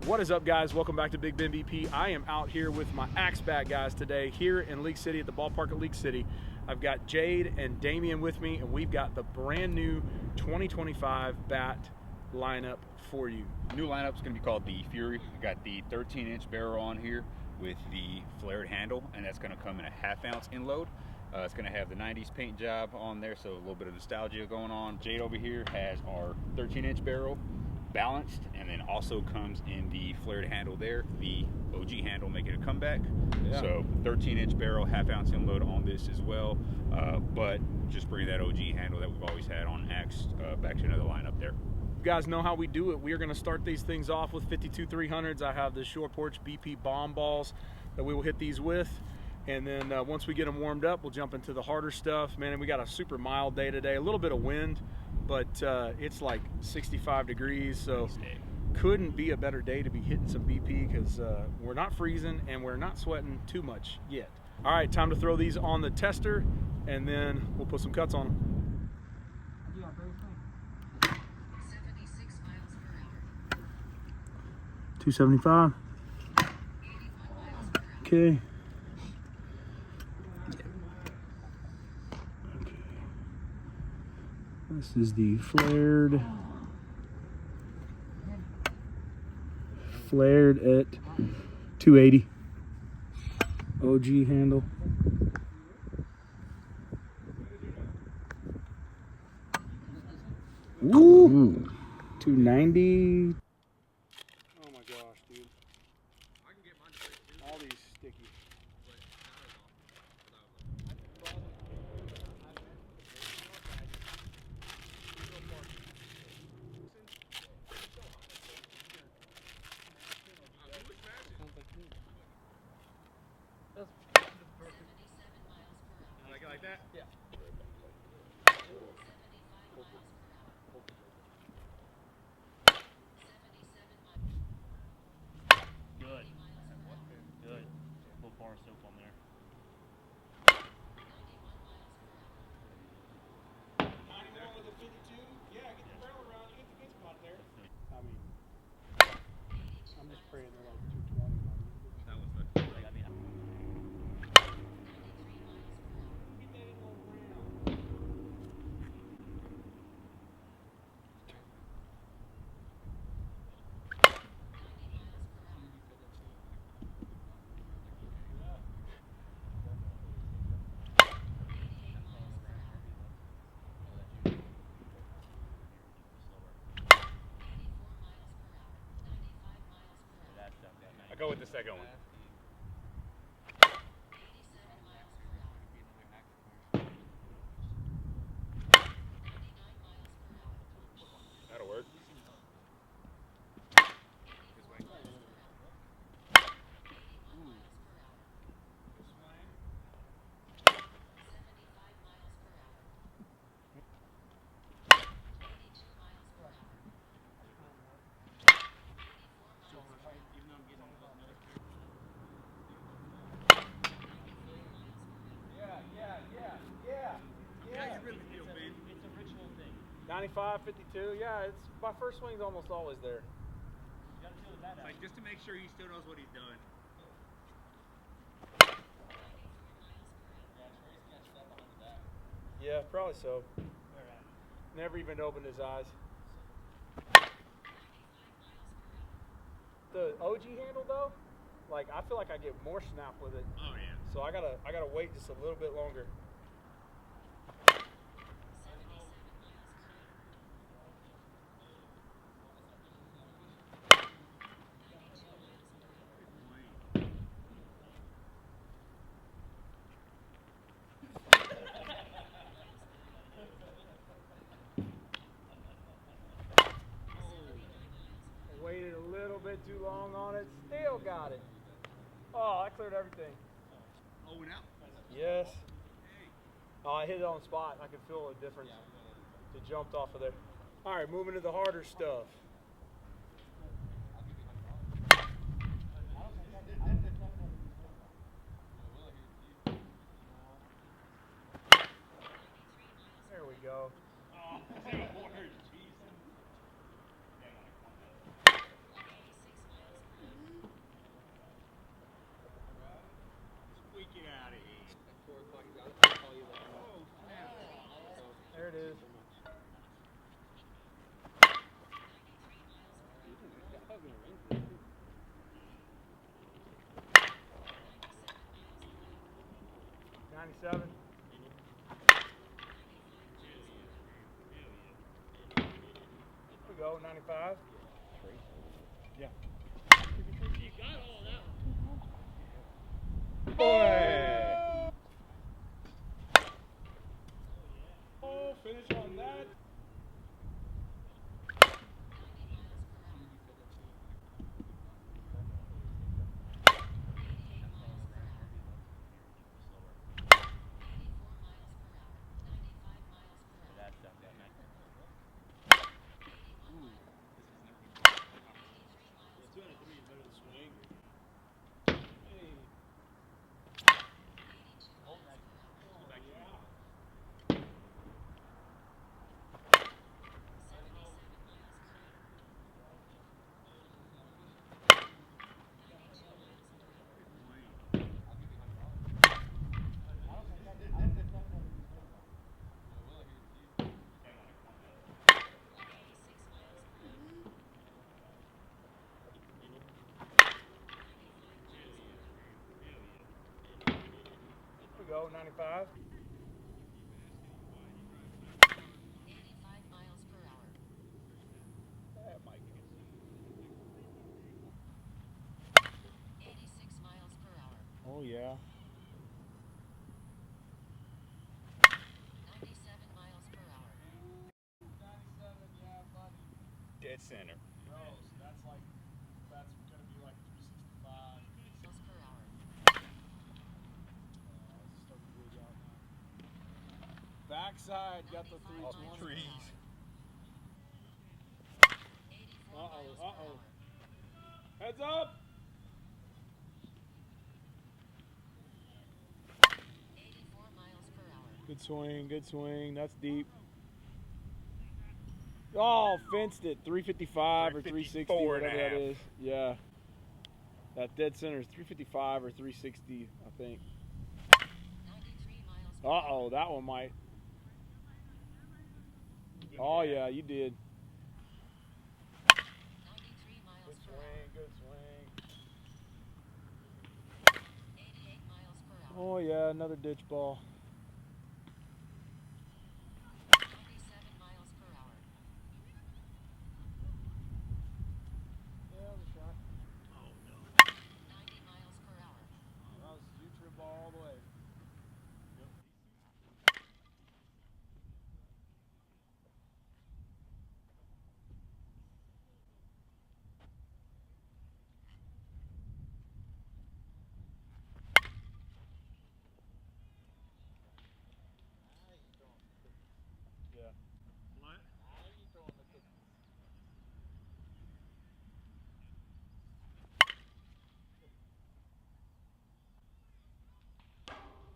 What is up, guys? Welcome back to Big Ben BP. I am out here with my Axe Bat guys today here in League City at the ballpark at League City. I've got Jade and Damian with me, and we've got the brand new 2025 bat lineup for you. New lineup's going to be called the Fury. We got the 13-inch barrel on here with the flared handle, and that's going to come in a 1/2 ounce Endload. It's going to have the 90s paint job on there, so a little bit of nostalgia going on. Jade over here has our 13-inch barrel balanced, and then also comes in the flared handle there, the OG handle making a comeback. Yeah. So 13-inch barrel, 1/2 ounce Endload on this as well, but just bring that OG handle that we've always had on Axe back to another lineup there. You guys know how we do it. We are going to start these things off with 52 300s. I have the Porch BP bomb balls that we will hit these with, and then once we get them warmed up, we'll jump into the harder stuff. Man, we got a super mild day today, a little bit of wind, but it's like 65 degrees, so couldn't be a better day to be hitting some BP because we're not freezing and we're not sweating too much yet. All right, time to throw these on the tester, and then we'll put some cuts on them. 275. Okay. This is the flared at 280. OG handle. Ooh. 290. Oh my gosh, dude. I can get mine too. All these sticky. Like that? Yeah. Good. Good. Little bar soap on there. 91 with a 52? Yeah, get the barrel around, you get the good spot there. I mean, I'm just praying they're like 220. That was the I mean, I go with the second one. That'll work. it's a ritual thing. 95, 52, yeah, it's my first swing's almost always there. You gotta feel that out. Like, just to make sure he still knows what he's done. Yeah, probably so. Never even opened his eyes. The OG handle though, like I feel like I get more snap with it. Oh yeah. So I gotta wait just a little bit longer. Waited a little bit too long on it, still got it. Oh, I cleared everything. Oh, and out. Yes. Oh, I hit it on the spot. I could feel the difference. It jumped off of there. All right, moving to the harder stuff. There we go. Oh, it worked. it is. $97. There we go, 95. Yeah. You got all that. Boy! Oh, finish on that. There we go, 95. 85 miles per hour. That might be. 86 miles per hour. Oh, yeah. 97 miles per hour. 97, yeah, buddy. Dead center. Gross. That's gonna be like 365. Miles per hour. Backside got the 85 miles per 320. Trees. hour. 84 miles per hour. Heads up. 84 miles per hour. Good swing, good swing. That's deep. Oh, fenced it. 355 or 360, 354 and a whatever that half. is. Yeah. That dead center is 355 or 360, I think. 93 miles per hour. Uh-oh, that one might. Oh, yeah, you did. 93 miles per hour. Good swing. 88 miles per hour. Oh, yeah, another ditch ball. 97 miles per hour. Yeah, the shot. 90 miles per hour. That was a U-trip ball all the way. Yeah. What?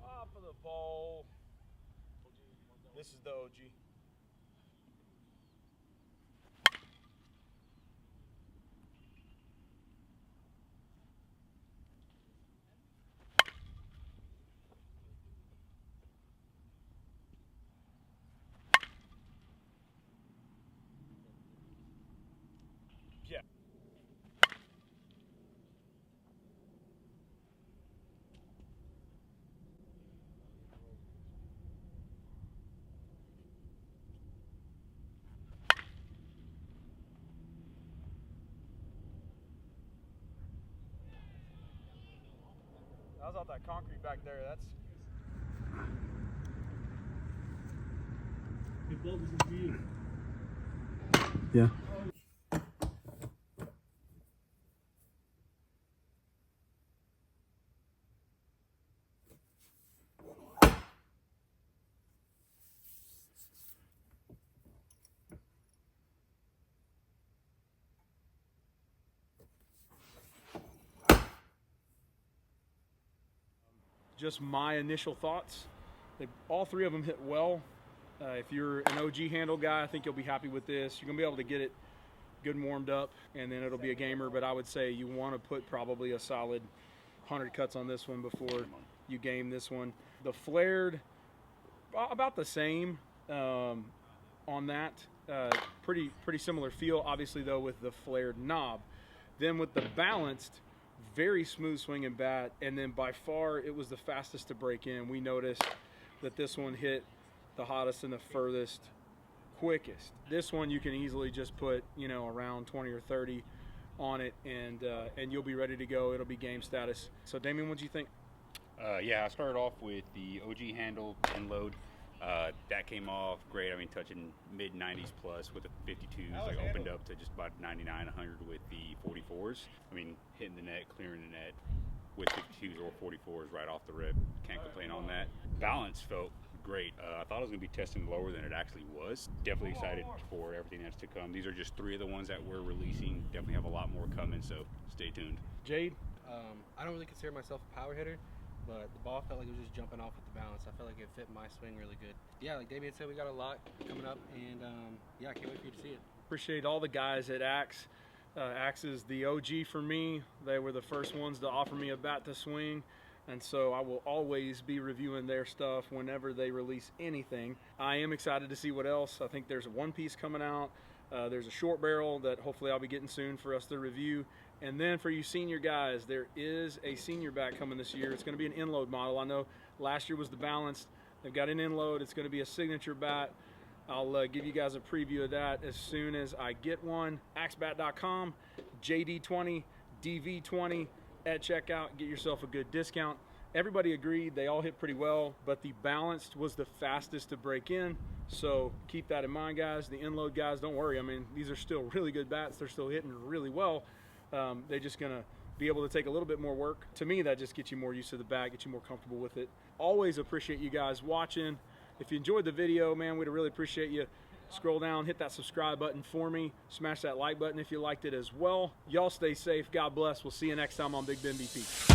Off of the bowl. This is the OG. Yeah. That was off that concrete back there. That's Hey, Bo, this is for you. yeah. Just my initial thoughts. All three of them hit well. If you're an OG handle guy, I think you'll be happy with this. You're gonna be able to get it good and warmed up, and then it'll be a gamer. But I would say you want to put probably a solid 100 cuts on this one before you game this one. The flared, about the same. on that. Pretty similar feel, obviously though, with the flared knob. Then with the balanced, very smooth swinging bat, and then by far it was the fastest to break in. We noticed that this one hit the hottest and the furthest quickest. This one you can easily just put, you know, around 20 or 30 on it, and you'll be ready to go. It'll be game status. So Damien, what do you think? Yeah, I started off with the OG handle Endload. That came off great. I mean, touching mid 90s plus with the 52s. Like opened up to just about 99, 100 with the 44s. I mean, hitting the net, clearing the net with 52s or 44s right off the rip. Can't complain on that. Balance felt great. I thought it was going to be testing lower than it actually was. Definitely excited for everything that's to come. These are just 3 of the ones that we're releasing. Definitely have a lot more coming, so stay tuned. Jade? I don't really consider myself a power hitter, but the ball felt like it was just jumping off with the balance. I felt like it fit my swing really good. Yeah, like Damien said, we got a lot coming up, and yeah, I can't wait for you to see it. Appreciate all the guys at Axe. Axe is the OG for me. They were the first ones to offer me a bat to swing, and so I will always be reviewing their stuff whenever they release anything. I am excited to see what else. I think there's a one piece coming out. There's a short barrel that hopefully I'll be getting soon for us to review. And then for you senior guys, there is a senior bat coming this year. It's going to be an Endload model. I know last year was the balanced. They've got an Endload. It's going to be a signature bat. I'll give you guys a preview of that as soon as I get one. axebat.com, JD20, DV20 at checkout. Get yourself a good discount. Everybody agreed they all hit pretty well, but the balanced was the fastest to break in. So keep that in mind, guys. The Endload guys, don't worry. I mean, these are still really good bats. They're still hitting really well. They're just going to be able to take a little bit more work. To me, that just gets you more used to the bat, get you more comfortable with it. Always appreciate you guys watching. If you enjoyed the video, man, we'd really appreciate you. Scroll down, hit that subscribe button for me. Smash that like button if you liked it as well. Y'all stay safe. God bless. We'll see you next time on Big Ben BP.